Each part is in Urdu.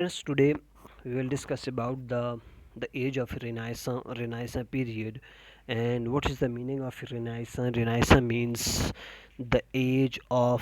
Friends, today we will discuss about the age of Renaissance period, and what is the meaning of Renaissance. Renaissance means the age of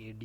AD,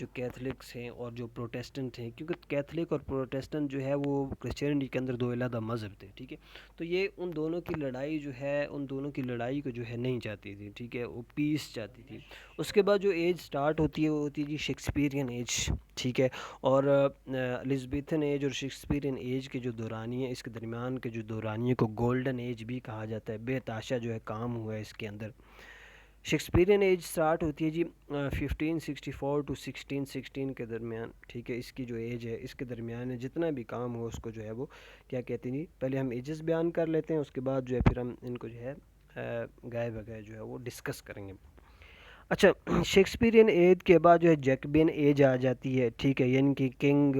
جو کیتھلکس ہیں اور جو پروٹیسٹنٹ ہیں، کیونکہ کیتھلک اور پروٹیسٹنٹ جو ہے وہ کرسچینٹی کے اندر دو علیحدہ مذہب تھے، ٹھیک ہے، تو یہ ان دونوں کی لڑائی جو ہے، ان دونوں کی لڑائی کو جو ہے نہیں چاہتی تھی، ٹھیک ہے، وہ پیس چاہتی تھی۔ اس کے بعد جو ایج سٹارٹ ہوتی ہے وہ ہوتی ہے جی شیکسپیرین ایج، ٹھیک ہے، اور الزبیتھن ایج اور شیکسپیرین ایج کے جو دورانیے، اس کے درمیان کے جو دورانیے کو گولڈن ایج بھی کہا جاتا ہے، بے تحاشا جو ہے کام ہوا ہے اس کے اندر۔ شیکسپیرین ایج سٹارٹ ہوتی ہے جی 1564 ٹو 1616 کے درمیان، ٹھیک ہے، اس کی جو ایج ہے اس کے درمیان جتنا بھی کام ہو اس کو جو ہے وہ کیا کہتے ہیں جی، پہلے ہم ایجز بیان کر لیتے ہیں، اس کے بعد جو ہے پھر ہم ان کو جو ہے گائے بگائے جو ہے وہ ڈسکس کریں گے۔ اچھا، شیکسپیرین ایج کے بعد جو ہے جیکبین ایج آ جاتی ہے، ٹھیک ہے، یعنی کہ کنگ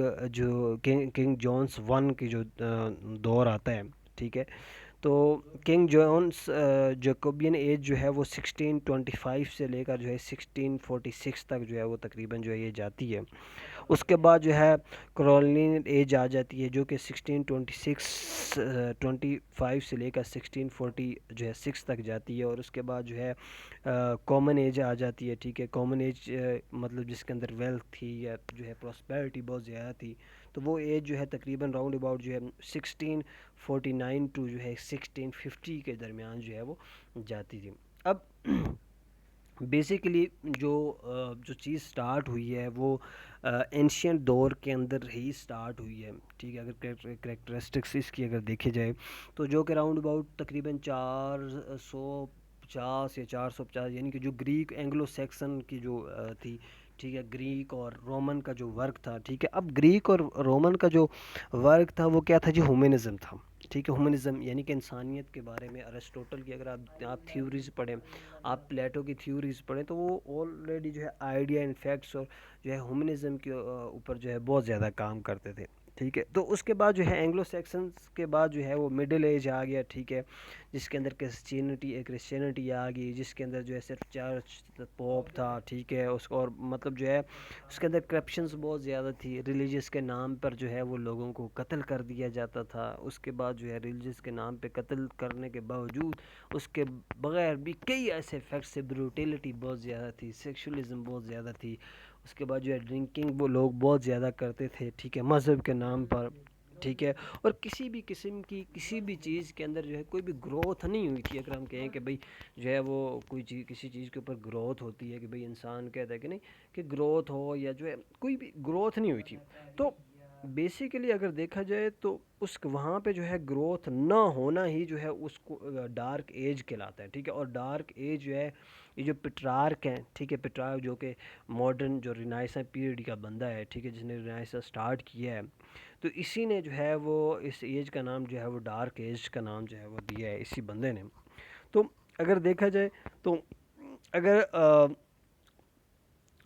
جونس ون کی جو دور آتا ہے، ٹھیک ہے، تو کنگ جونس جیکوبین ایج جو ہے وہ 1625 سے لے کر جو ہے 1646 تک جو ہے وہ تقریباً جو ہے یہ جاتی ہے۔ اس کے بعد جو ہے کرولین ایج آ جاتی ہے جو کہ 1625 سے لے کر 1640 جو ہے 6 تک جاتی ہے، اور اس کے بعد جو ہے کامن ایج آ جاتی ہے، ٹھیک ہے، کامن ایج مطلب جس کے اندر ویلتھ تھی یا جو ہے پراسپیرٹی بہت زیادہ تھی، تو وہ ایج جو ہے تقریباً راؤنڈ اباؤٹ جو ہے 1649 ٹو جو ہے 1650 کے درمیان جو ہے وہ جاتی تھی۔ اب بیسیکلی جو چیز سٹارٹ ہوئی ہے وہ اینشینٹ دور کے اندر ہی سٹارٹ ہوئی ہے، ٹھیک ہے، اگر کریکٹرسٹکس اس کی اگر دیکھے جائے تو جو کہ راؤنڈ اباؤٹ تقریباً 450 یا 450، یعنی کہ جو گریک اینگلو سیکسن کی جو تھی، ٹھیک ہے، گریک اور رومن کا جو ورک تھا، ٹھیک ہے، اب گریک اور رومن کا جو ورک تھا وہ کیا تھا جی، ہیومنزم تھا، ٹھیک ہے، ہیومنزم یعنی کہ انسانیت کے بارے میں ارسٹوٹل کی اگر آپ تھیوریز پڑھیں، آپ پلیٹو کی تھیوریز پڑھیں، تو وہ آلریڈی جو ہے آئیڈیا ان فیکٹس اور جو ہے ہیومنزم کے اوپر جو ہے بہت زیادہ کام کرتے تھے، ٹھیک ہے۔ تو اس کے بعد جو ہے اینگلو سیکسنس کے بعد جو ہے وہ مڈل ایج آ گیا، ٹھیک ہے، جس کے اندر کرسچینٹی آ گئی، جس کے اندر جو ہے صرف چرچ پوپ تھا، ٹھیک ہے، اس کو اور مطلب جو ہے اس کے اندر کرپشنز بہت زیادہ تھی، ریلیجس کے نام پر جو ہے وہ لوگوں کو قتل کر دیا جاتا تھا، اس کے بعد جو ہے ریلیجس کے نام پہ قتل کرنے کے باوجود اس کے بغیر بھی کئی ایسے فیکٹس سے بروٹیلٹی بہت زیادہ تھی، سیکشولزم بہت زیادہ تھی، اس کے بعد جو ہے ڈرنکنگ وہ لوگ بہت زیادہ کرتے تھے، ٹھیک ہے، مذہب کے نام پر، ٹھیک ہے، اور کسی بھی قسم کی کسی بھی چیز کے اندر جو ہے کوئی بھی گروتھ نہیں ہوئی تھی۔ اگر ہم کہیں کہ بھئی جو ہے وہ کوئی چیز کسی چیز کے اوپر گروتھ ہوتی ہے کہ بھئی انسان کہتا ہے کہ نہیں کہ گروتھ ہو یا جو ہے کوئی بھی گروتھ نہیں ہوئی تھی، تو بیسیکلی اگر دیکھا جائے تو وہاں پہ جو ہے گروتھ نہ ہونا ہی جو ہے اس کو ڈارک ایج کہلاتا ہے، ٹھیک ہے، اور ڈارک ایج جو ہے یہ جو پٹرارک ہیں، ٹھیک ہے، پٹرارک جو کہ ماڈرن جو رینائساں پیریڈ کا بندہ ہے، ٹھیک ہے، جس نے رینائساں سٹارٹ کیا ہے، تو اسی نے جو ہے وہ اس ایج کا نام جو ہے وہ ڈارک ایج کا نام جو ہے وہ دیا ہے اسی بندے نے۔ تو اگر دیکھا جائے تو اگر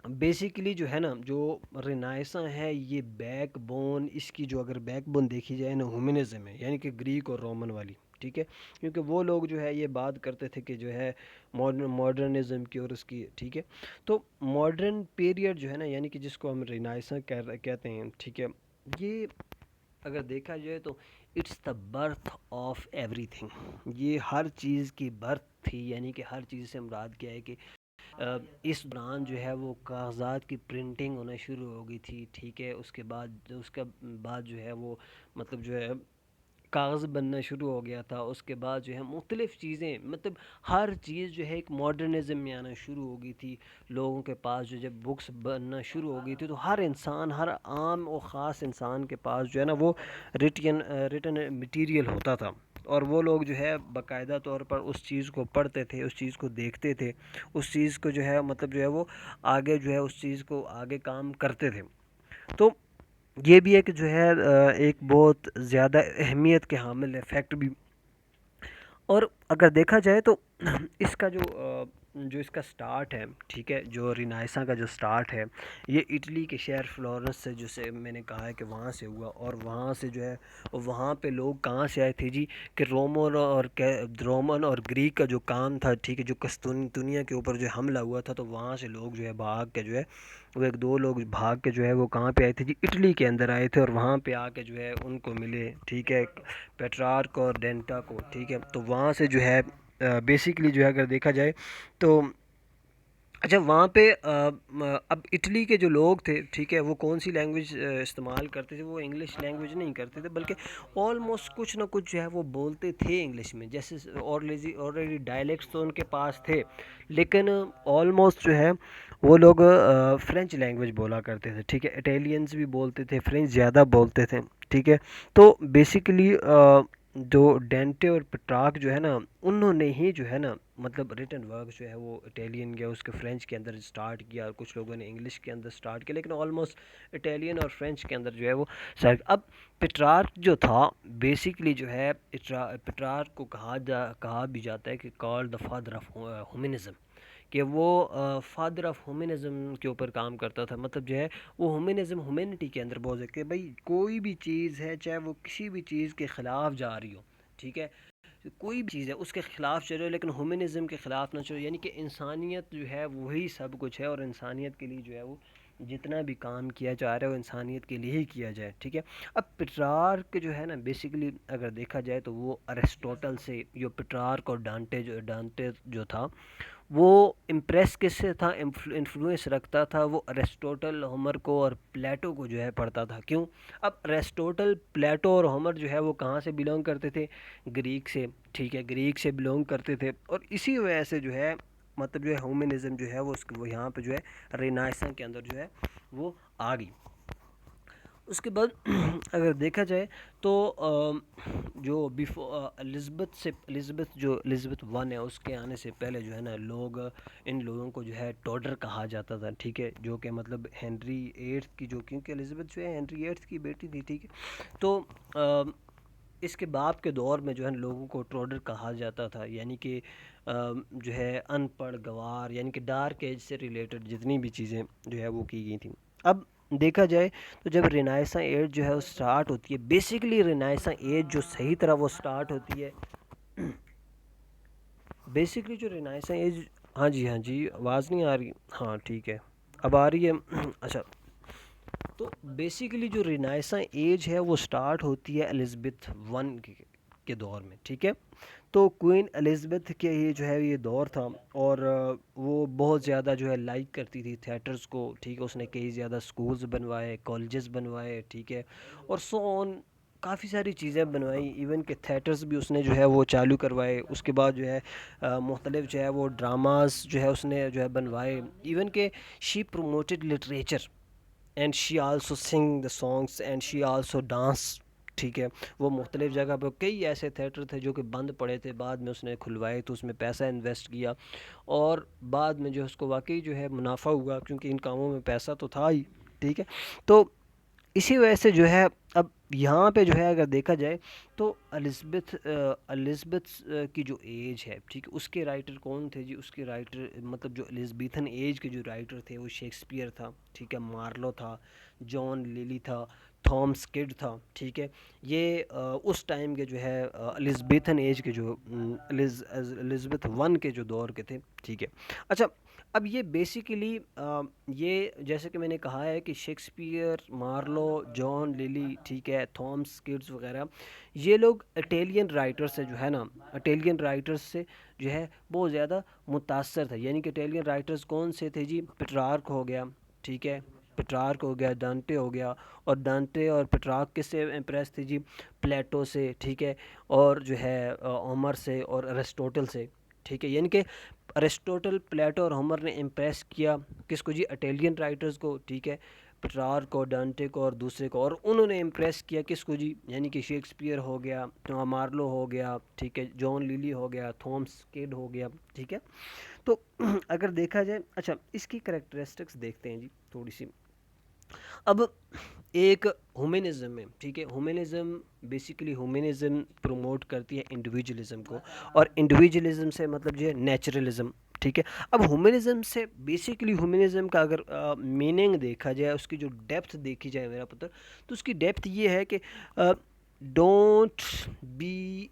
بیسیکلی جو ہے نا جو رینائساں ہے یہ بیک بون، اس کی جو اگر بیک بون دیکھی جائے نا ہیومنزم ہے، یعنی کہ گریک اور رومن والی، ٹھیک ہے، کیونکہ وہ لوگ جو ہے یہ بات کرتے تھے کہ جو ہے ماڈرنزم کی اور اس کی، ٹھیک ہے، تو ماڈرن پیریڈ جو ہے نا یعنی کہ جس کو ہم رینائساں کہتے ہیں، ٹھیک ہے، یہ اگر دیکھا جائے تو اٹس دا برتھ آف ایوری تھنگ، یہ ہر چیز کی برتھ تھی، یعنی کہ ہر چیز سے مراد کیا ہے کہ اس دوران جو ہے وہ کاغذات کی پرنٹنگ ہونا شروع ہو گئی تھی، ٹھیک ہے، اس کے بعد جو ہے وہ مطلب جو ہے کاغذ بننا شروع ہو گیا تھا، اس کے بعد جو ہے مختلف چیزیں مطلب ہر چیز جو ہے ایک ماڈرنزم میں آنا شروع ہو گئی تھی، لوگوں کے پاس جو جب بکس بننا شروع ہو گئی تھی تو ہر انسان، ہر عام و خاص انسان کے پاس جو ہے نا وہ ریٹن مٹیریل ہوتا تھا، اور وہ لوگ جو ہے باقاعدہ طور پر اس چیز کو پڑھتے تھے، اس چیز کو دیکھتے تھے، اس چیز کو جو ہے مطلب جو ہے وہ آگے جو ہے اس چیز کو آگے کام کرتے تھے۔ تو یہ بھی ایک جو ہے ایک بہت زیادہ اہمیت کے حامل ہے فیکٹ بھی۔ اور اگر دیکھا جائے تو اس کا جو اس کا سٹارٹ ہے، ٹھیک ہے، جو رینائساں کا جو سٹارٹ ہے یہ اٹلی کے شہر فلورنس سے جسے میں نے کہا ہے کہ وہاں سے ہوا، اور وہاں سے جو ہے وہاں پہ لوگ کہاں سے آئے تھے جی کہ رومن اور گریک کا جو کام تھا، ٹھیک ہے، جو قسطنطنیہ کے اوپر جو حملہ ہوا تھا تو وہاں سے لوگ جو ہے بھاگ کے جو ہے وہ ایک دو لوگ بھاگ کے جو ہے وہ کہاں پہ آئے تھے جی اٹلی کے اندر آئے تھے، اور وہاں پہ آ کے جو ہے ان کو ملے، ٹھیک ہے، پیٹرارک اور ڈینٹا کو، ٹھیک ہے، تو وہاں سے جو ہے بیسیکلی جو ہے اگر دیکھا جائے تو اچھا وہاں پہ اب اٹلی کے جو لوگ تھے ٹھیک ہے، وہ کون سی لینگویج استعمال کرتے تھے؟ وہ انگلش لینگویج نہیں کرتے تھے، بلکہ آلموسٹ کچھ نہ کچھ جو ہے وہ بولتے تھے انگلش میں، جیسے آلریڈی ڈائلیکٹس تو ان کے پاس تھے، لیکن آلموسٹ جو ہے وہ لوگ فرینچ لینگویج بولا کرتے تھے ٹھیک ہے، اٹیلینس بھی بولتے تھے، فرینچ زیادہ بولتے تھے ٹھیک ہے۔ تو بیسیکلی جو ڈینٹے اور پٹراک جو ہے نا، انہوں نے ہی جو ہے نا مطلب ریٹن ورک جو ہے وہ اٹیلین یا اس کے فرینچ کے اندر اسٹارٹ کیا، اور کچھ لوگوں نے انگلش کے اندر اسٹارٹ کیا، لیکن آلموسٹ اٹیلین اور فرینچ کے اندر جو ہے وہ اب پٹرارک جو تھا بیسیکلی جو ہے پٹرارک کو کہا بھی جاتا ہے کہ کال دا فادر آف ہومنزم، کہ وہ فادر آف ہومنزم کے اوپر کام کرتا تھا، مطلب جو ہے وہ ہومینٹی کے اندر بول سکتے کہ بھائی کوئی بھی چیز ہے چاہے وہ کسی بھی چیز کے خلاف جا رہی ہو ٹھیک ہے، کوئی بھی چیز ہے اس کے خلاف چلے لیکن ہومنزم کے خلاف نہ چلے، یعنی کہ انسانیت جو ہے وہی سب کچھ ہے، اور انسانیت کے لیے جو ہے وہ جتنا بھی کام کیا جا رہا ہے وہ انسانیت کے لیے ہی کیا جائے ٹھیک ہے۔ اب پٹرارک جو ہے نا بیسیکلی اگر دیکھا جائے تو وہ ارسٹوٹل سے، جو پٹرارک اور ڈانٹے جو تھا وہ امپریس کس سے تھا، انفلوئنس رکھتا تھا وہ ارسٹوٹل، ہومر کو اور پلیٹو کو جو ہے پڑھتا تھا۔ کیوں؟ اب ارسٹوٹل، پلیٹو اور ہومر جو ہے وہ کہاں سے بلونگ کرتے تھے؟ گریک سے ٹھیک ہے، گریک سے بلونگ کرتے تھے، اور اسی وجہ سے جو ہے مطلب جو ہے ہومنزم جو ہے وہ یہاں پہ جو ہے رینائسن کے اندر جو ہے وہ آ گئی۔ اس کے بعد اگر دیکھا جائے تو جو الزبتھ ون ہے اس کے آنے سے پہلے جو ہے نا ان لوگوں کو جو ہے ٹوڈر کہا جاتا تھا ٹھیک ہے، جو کہ مطلب ہنری ایٹھ کی، جو کیونکہ الزبتھ جو ہے ہنری ایٹھ کی بیٹی تھی ٹھیک ہے، تو اس کے باپ کے دور میں جو ہے لوگوں کو ٹروڈر کہا جاتا تھا، یعنی کہ جو ہے ان پڑھ گوار، یعنی کہ ڈارک ایج سے ریلیٹڈ جتنی بھی چیزیں جو ہے وہ کی گئی تھیں۔ اب دیکھا جائے تو جب رینائساں ایج جو ہے وہ سٹارٹ ہوتی ہے، بیسیکلی رینائساں ایج جو صحیح طرح وہ سٹارٹ ہوتی ہے، بیسیکلی جو رینائساں ایج، ہاں جی ہاں جی آواز نہیں آ رہی؟ ہاں ٹھیک ہے اب آ رہی ہے اچھا، تو بیسیکلی جو رینائساں ایج ہے وہ سٹارٹ ہوتی ہے الزبتھ ون کے دور میں ٹھیک ہے۔ تو کوئین الزبتھ کے یہ جو ہے یہ دور تھا، اور وہ بہت زیادہ جو ہے لائک کرتی تھی تھیٹرز کو ٹھیک ہے، اس نے کئی زیادہ سکولز بنوائے، کالجز بنوائے ٹھیک ہے، اور سو آن کافی ساری چیزیں بنوائی، ایون کہ تھیٹرز بھی اس نے جو ہے وہ چالو کروائے۔ اس کے بعد جو ہے مختلف جو ہے وہ ڈراماز جو ہے اس نے جو ہے بنوائے، ایون کہ she promoted literature and she also sang the songs and she also dance ٹھیک ہے۔ وہ مختلف جگہ پہ کئی ایسے تھیٹر تھے جو کہ بند پڑے تھے، بعد میں اس نے کھلوائے تو اس میں پیسہ انویسٹ کیا، اور بعد میں جو اس کو واقعی جو ہے منافع ہوا، کیونکہ ان کاموں میں پیسہ تو تھا ہی ٹھیک ہے۔ تو اسی وجہ سے جو ہے اب یہاں پہ جو ہے اگر دیکھا جائے تو الزبتھ کی جو ایج ہے ٹھیک ہے، اس کے رائٹر کون تھے جی؟ اس کے رائٹر مطلب جو الزبیتھن ایج کے جو رائٹر تھے وہ شیکسپیئر تھا ٹھیک ہے، مارلو تھا، جان لیلی تھا، تھامس کڈ تھا ٹھیک ہے۔ یہ اس ٹائم کے جو ہے الزبیتھن ایج کے جو الزبتھ ون کے جو دور کے تھے ٹھیک ہے۔ اچھا اب یہ بیسیکلی یہ جیسے کہ میں نے کہا ہے کہ شیکسپیئر، مارلو، جان لیلی ٹھیک ہے، تھامس کڈز وغیرہ، یہ لوگ اٹیلین رائٹر سے جو ہے نا، اٹیلین رائٹرز سے جو ہے بہت زیادہ متاثر تھا، یعنی کہ اٹیلین رائٹرز کون سے تھے جی؟ پٹرارک ہو گیا ٹھیک ہے، پٹرارک ہو گیا، ڈانٹے ہو گیا، اور ڈانٹے اور پٹرارک کس سے امپریس تھے جی؟ پلیٹو سے ٹھیک ہے، اور جو ہے ہومر سے اور ارسٹوٹل سے ٹھیک ہے، یعنی کہ ارسٹوٹل، پلیٹو اور ہومر نے امپریس کیا کس کو جی؟ اٹیلین رائٹرز کو ٹھیک ہے، پٹرارک کو، ڈانٹے کو اور دوسرے کو، اور انہوں نے امپریس کیا کس کو جی؟ یعنی کہ شیکسپیئر ہو گیا، مارلو ہو گیا ٹھیک ہے، جان لیلی ہو گیا، تھامس کڈ ہو گیا ٹھیک ہے۔ تو اگر دیکھا جائے، اچھا اس کی کریکٹرسٹکس دیکھتے ہیں جی تھوڑی سی۔ اب ایک ہومنزم میں ٹھیک ہے، ہومنزم بیسیکلی ہومنزم پروموٹ کرتی ہے انڈیویجولزم کو، اور انڈیویجولزم سے مطلب جو ہے نیچرلزم ٹھیک ہے۔ اب ہومنزم سے بیسیکلی ہومنزم کا اگر میننگ دیکھا جائے، اس کی جو ڈیپتھ دیکھی جائے میرا پتر، تو اس کی ڈیپتھ یہ ہے کہ don't be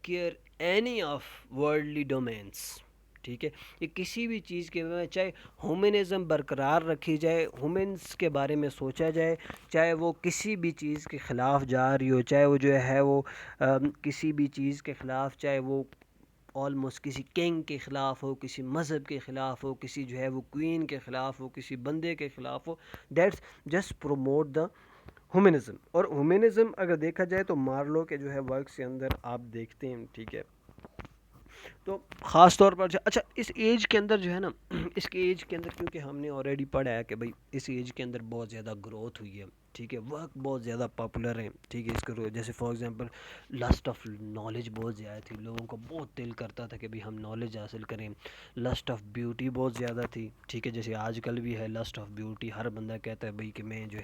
care any of worldly domains ٹھیک ہے، یہ کسی بھی چیز کے میں چاہے ہومنزم برقرار رکھی جائے، ہومنس کے بارے میں سوچا جائے، چاہے وہ کسی بھی چیز کے خلاف جا رہی ہو، چاہے وہ جو ہے وہ کسی بھی چیز کے خلاف، چاہے وہ آلموسٹ کسی کنگ کے خلاف ہو, کسی مذہب کے خلاف ہو, کسی جو ہے وہ کوئین کے خلاف ہو, کسی بندے کے خلاف ہو. That's just promote the humanism. اور ہیومنزم اگر دیکھا جائے تو مارلو کے جو ہے ورکس کے اندر آپ دیکھتے ہیں, ٹھیک ہے, تو خاص طور پر اچھا اس ایج کے اندر جو ہے نا, اس کے ایج کے اندر کیونکہ ہم نے آلریڈی پڑھا ہے کہ بھائی اس ایج کے اندر بہت زیادہ گروتھ ہوئی ہے, ٹھیک ہے, ورک بہت زیادہ پاپولر ہیں, ٹھیک ہے, اس کو جیسے for example list of knowledge بہت زیادہ تھی, لوگوں کو بہت دل کرتا تھا کہ بھائی ہم نالج حاصل کریں. لسٹ آف بیوٹی بہت زیادہ تھی, ٹھیک ہے, جیسے آج کل بھی ہے لسٹ آف بیوٹی. ہر بندہ کہتا ہے بھائی کہ میں جو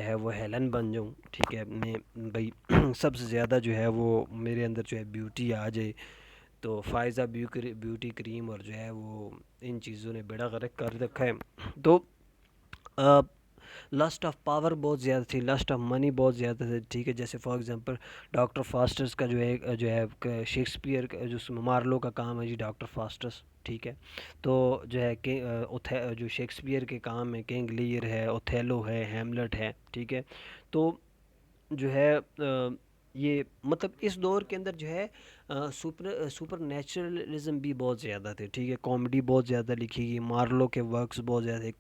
ہے وہ ہیلن بن جاؤں, ٹھیک ہے, میں بھائی سب سے زیادہ جو ہے وہ میرے اندر جو ہے بیوٹی آ جائے. تو فائزہ بیوٹی کریم اور جو ہے وہ ان چیزوں نے بیڑا غرق کر رکھا ہے. تو لسٹ آف پاور بہت زیادہ تھی, لسٹ آف منی بہت زیادہ تھی, ٹھیک ہے, جیسے فار ایگزامپل ڈاکٹر فاسٹرس کا جو ہے شیکسپیئر کا جو مارلو کا کام ہے جی ڈاکٹر فاسٹرس, ٹھیک ہے, تو جو ہے کہ جو شیکسپیئر کے کام ہے کنگ لیئر ہے, اوتھیلو ہے, ہیملٹ ہے, ٹھیک ہے. تو جو ہے یہ مطلب اس دور کے اندر جو ہے سپر نیچرلزم بھی بہت زیادہ تھے, ٹھیک ہے, کامیڈی بہت زیادہ لکھی گئی, مارلو کے ورکس بہت زیادہ تھے,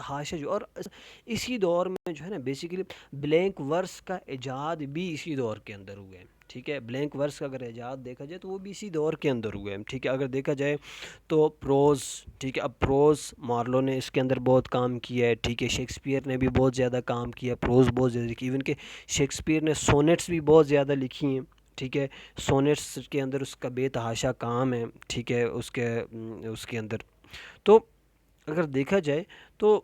حاشا جو. اور اسی دور میں جو ہے نا بیسیکلی بلینک ورس کا ایجاد بھی اسی دور کے اندر ہوئے ہیں, ٹھیک ہے, بلینک ورس کا اگر ایجاد دیکھا جائے تو وہ بھی اسی دور کے اندر ہوئے ہیں, ٹھیک ہے. اگر دیکھا جائے تو پروز, ٹھیک ہے, اب پروز مارلو نے اس کے اندر بہت کام کیا ہے, ٹھیک ہے, شیکسپیئر نے بھی بہت زیادہ کام کیا, پروز بہت زیادہ لکھی, ایون کہ شیکسپیئر نے سونیٹس بھی بہت زیادہ لکھی ہیں, ٹھیک ہے, سونیٹس کے اندر اس کا بے تحاشا کام ہے, ٹھیک ہے, اس کے اندر. تو اگر دیکھا جائے تو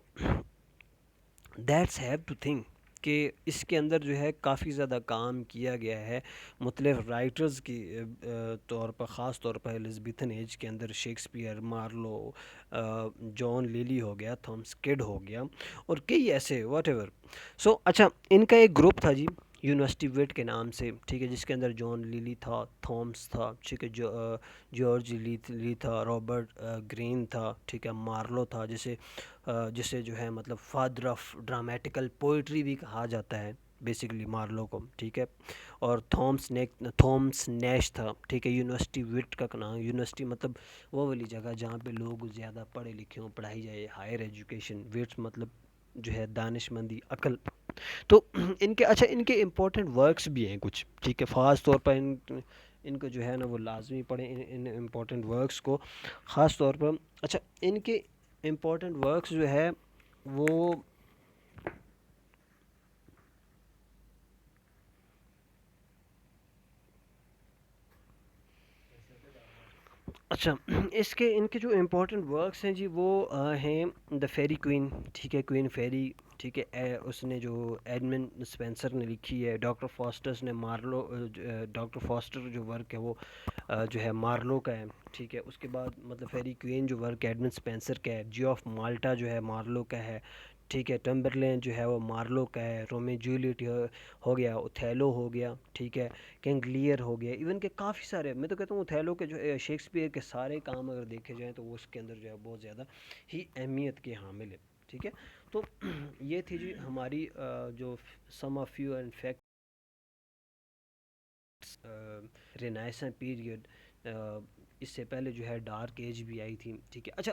دیٹس ہیو ٹو تھنک کہ اس کے اندر جو ہے کافی زیادہ کام کیا گیا ہے مختلف رائٹرز کی طور پر, خاص طور پر ایلزبیتھن ایج کے اندر شیکسپیئر, مارلو, جان لیلی ہو گیا, تھامس کڈ ہو گیا, اور کئی ایسے واٹ ایور. سو اچھا ان کا ایک گروپ تھا جی یونیورسٹی ویٹ کے نام سے, ٹھیک ہے, جس کے اندر جان لیلی تھا, تھامس تھا, ٹھیک ہے, جارج لی تھا, رابرٹ گرین تھا, ٹھیک ہے, مارلو تھا, جسے جو ہے مطلب فادر آف ڈرامیٹیکل پوئٹری بھی کہا جاتا ہے بیسیکلی مارلو کو, ٹھیک ہے, اور تھامس نیش تھا, ٹھیک ہے. یونیورسٹی وٹ کا نام, یونیورسٹی مطلب وہ والی جگہ جہاں پہ لوگ زیادہ پڑھے لکھے ہوں, پڑھائی جائے, ہائر ایجوکیشن, وٹس مطلب جو ہے دانش مندی, عقل. تو ان کے امپورٹنٹ ورکس بھی ہیں کچھ, ٹھیک ہے, خاص طور پر ان کو جو ہے نا وہ لازمی پڑھیں ان امپورٹنٹ ورکس کو, خاص طور پر. اچھا ان کے امپورٹنٹ ورکس جو ہے وہ اچھا ان کے جو امپورٹنٹ ورکس ہیں جی وہ ہیں دا فیری کوئین, ٹھیک ہے, کوئین فیری, ٹھیک ہے, اس نے جو ایڈمن اسپینسر نے لکھی ہے. ڈاکٹر فاسٹرس نے ڈاکٹر فاسٹر جو ورک ہے وہ جو ہے مارلو کا ہے, ٹھیک ہے. اس کے بعد مطلب فیری کوئین جو ورک ایڈمن اسپینسر کا ہے. جیو آف مالٹا جو ہے مارلو کا ہے, ٹھیک ہے. ٹمبرلین جو ہے وہ مارلو کا ہے. رومیو جولیٹ ہو گیا, اوتھیلو ہو گیا, ٹھیک ہے, کنگ لیئر ہو گیا, ایون کہ کافی سارے, میں تو کہتا ہوں اوتھیلو کے جو شیکسپیئر کے سارے کام اگر دیکھے جائیں تو وہ اس کے اندر جو ہے بہت زیادہ ہی اہمیت کے حامل ہے, ٹھیک ہے. تو یہ تھی جی ہماری جو some of you and fact Renaissance period. اس سے پہلے جو ہے ڈارک ایج بھی آئی تھی, ٹھیک ہے. اچھا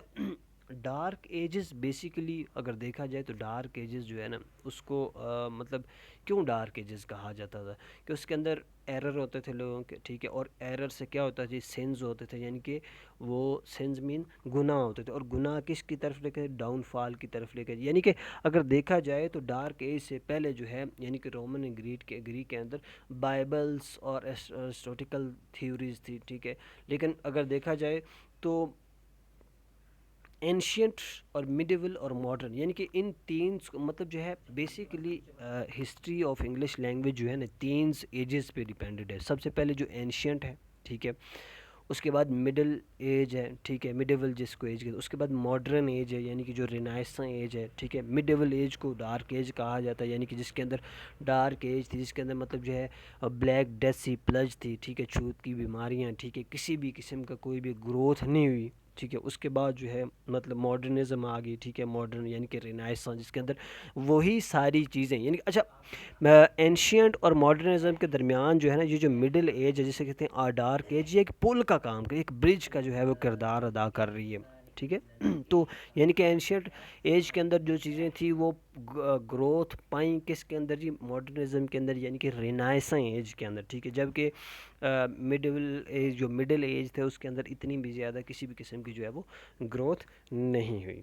ڈارک ایجز بیسیکلی اگر دیکھا جائے تو ڈارک ایجز جو ہے نا اس کو مطلب کیوں ڈارک ایجز کہا جاتا تھا, کہ اس کے اندر ایرر ہوتے تھے لوگوں کے, ٹھیک ہے, اور ایرر سے کیا ہوتا تھا, سینز ہوتے تھے, یعنی کہ وہ سینز مین گناہ ہوتے تھے, اور گناہ کس کی طرف لے کے, ڈاؤن فال کی طرف لے کے. یعنی کہ اگر دیکھا جائے تو ڈارک ایج سے پہلے جو ہے یعنی کہ رومن گریک کے اندر بائبلس اور ایرسٹوٹیکل تھیوریز تھی, ٹھیک ہے. لیکن اگر دیکھا جائے تو اینشینٹ اور میڈیول اور ماڈرن, یعنی کہ ان تین مطلب جو ہے basically history of English language جو ہے نا تین ایجز پہ ڈیپینڈڈ ہے. سب سے پہلے جو اینشینٹ ہے, ٹھیک ہے, اس کے بعد مڈل ایج ہے, ٹھیک ہے, میڈیول جس کو ایج کہتے ہیں, اس کے بعد ماڈرن ایج ہے یعنی کہ جو رینائساں ایج ہے, ٹھیک ہے. میڈیول ایج کو ڈارک ایج کہا جاتا ہے, یعنی کہ جس کے اندر ڈارک ایج تھی, جس کے اندر مطلب جو ہے بلیک ڈیتھ سی پلج تھی, ٹھیک ہے, چھوت کی بیماریاں, ٹھیک ہے, کسی بھی قسم کا کوئی بھی گروتھ نہیں ہوئی, ٹھیک ہے، اس کے بعد جو ہے مطلب ماڈرنزم آ گئی، ٹھیک ہے، ماڈرن یعنی کہ رینائسانس، جس کے اندر وہی ساری چیزیں یعنی اچھا اینشینٹ اور ماڈرنزم کے درمیان جو ہے نا یہ جو مڈل ایج ہے جسے کہتے ہیں ڈارک ایج، یہ ایک پل کا کام کر، ایک برج کا جو ہے وہ کردار ادا کر رہی ہے، ٹھیک ہے تو یعنی کہ اینشینٹ ایج کے اندر جو چیزیں تھیں وہ گروتھ پائیں کس کے اندر جی، ماڈرنزم کے اندر یعنی کہ رینائساں ایج کے اندر، ٹھیک ہے، جبکہ مڈل ایج جو مڈل ایج تھے اس کے اندر اتنی بھی زیادہ کسی بھی قسم کی جو ہے وہ گروتھ نہیں ہوئی۔